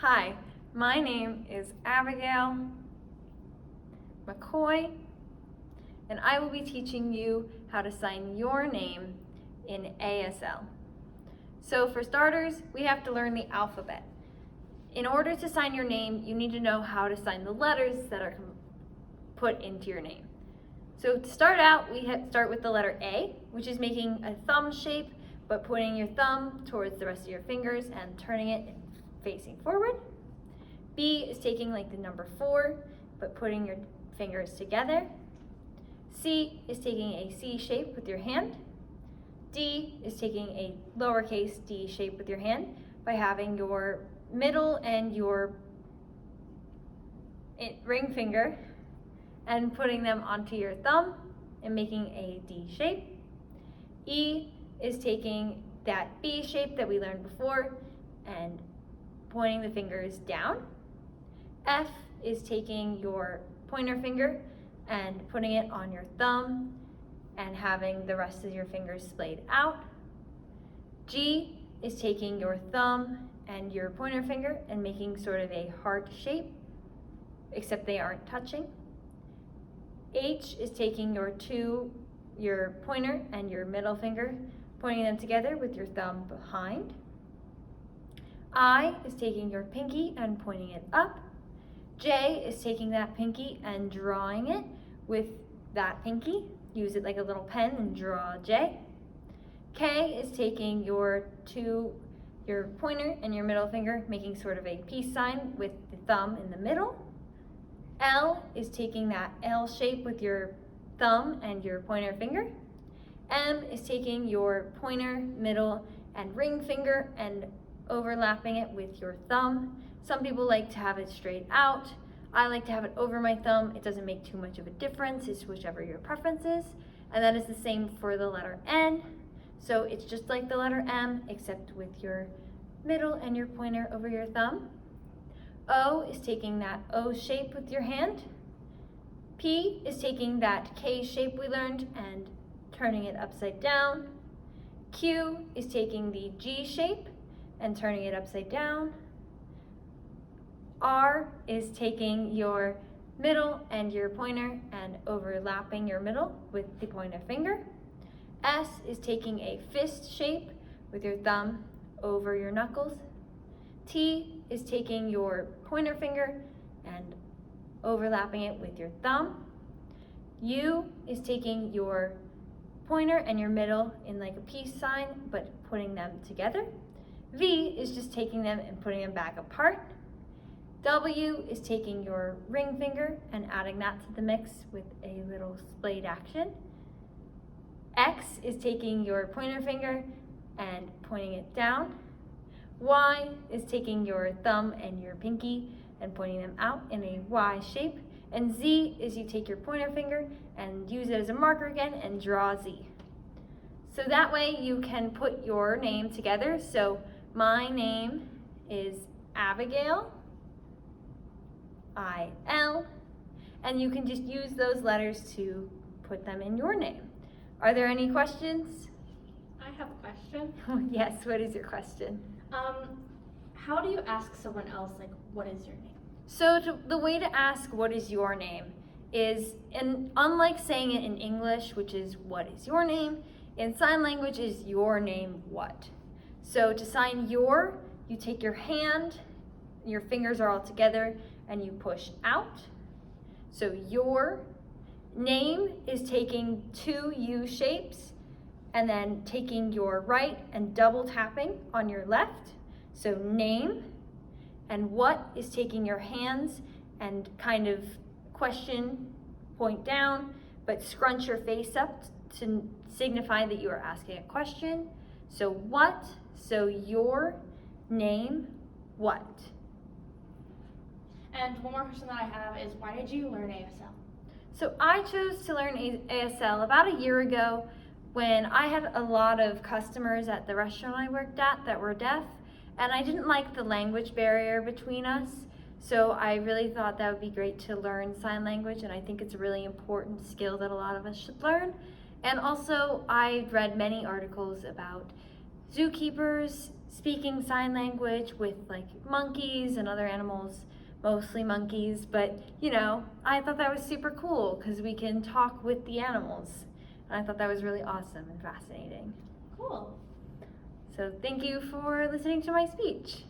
Hi, my name is Abigail McCoy, and I will be teaching you how to sign your name in ASL. So for starters, we have to learn the alphabet. In order to sign your name, you need to know how to sign the letters that are put into your name. So to start out, we start with the letter A, which is making a thumb shape, but putting your thumb towards the rest of your fingers and turning it facing forward. B is taking like the number 4, but putting your fingers together. C is taking a C shape with your hand. D is taking a lowercase d shape with your hand by having your middle and your ring finger and putting them onto your thumb and making a D shape. E is taking that B shape that we learned before and pointing the fingers down. F is taking your pointer finger and putting it on your thumb and having the rest of your fingers splayed out. G is taking your thumb and your pointer finger and making sort of a heart shape, except they aren't touching. H is taking your pointer and your middle finger, pointing them together with your thumb behind. I is taking your pinky and pointing it up. J is taking that pinky and drawing it with that pinky. Use it like a little pen and draw a J. K is taking your pointer and your middle finger, making sort of a peace sign with the thumb in the middle. L is taking that L shape with your thumb and your pointer finger. M is taking your pointer, middle, and ring finger and overlapping it with your thumb. Some people like to have it straight out. I like to have it over my thumb. It doesn't make too much of a difference. It's whichever your preference is. And that is the same for the letter N. So it's just like the letter M, except with your middle and your pointer over your thumb. O is taking that O shape with your hand. P is taking that K shape we learned and turning it upside down. Q is taking the G shape and turning it upside down. R is taking your middle and your pointer and overlapping your middle with the pointer finger. S is taking a fist shape with your thumb over your knuckles. T is taking your pointer finger and overlapping it with your thumb. U is taking your pointer and your middle in like a peace sign, but putting them together. V is just taking them and putting them back apart. W is taking your ring finger and adding that to the mix with a little splayed action. X is taking your pointer finger and pointing it down. Y is taking your thumb and your pinky and pointing them out in a Y shape. And Z is you take your pointer finger and use it as a marker again and draw Z. So that way you can put your name together. So my name is Abigail, I-L, and you can just use those letters to put them in your name. Are there any questions? I have a question. Yes, what is your question? How do you ask someone else, like, what is your name? So the way to ask what is your name is, unlike saying it in English, which is what is your name, in sign language is your name what. So to sign you take your hand, your fingers are all together, and you push out. So your name is taking 2 U shapes and then taking your right and double tapping on your left. So name. And what is taking your hands and kind of question, point down, but scrunch your face up to signify that you are asking a question. So what, so your name, what? And one more question that I have is, why did you learn ASL? So I chose to learn ASL about a year ago when I had a lot of customers at the restaurant I worked at that were deaf, and I didn't like the language barrier between us. So I really thought that would be great to learn sign language, and I think it's a really important skill that a lot of us should learn. And also, I read many articles about zookeepers speaking sign language with like monkeys and other animals, mostly monkeys, but you know, I thought that was super cool because we can talk with the animals. And I thought that was really awesome and fascinating. Cool. So thank you for listening to my speech.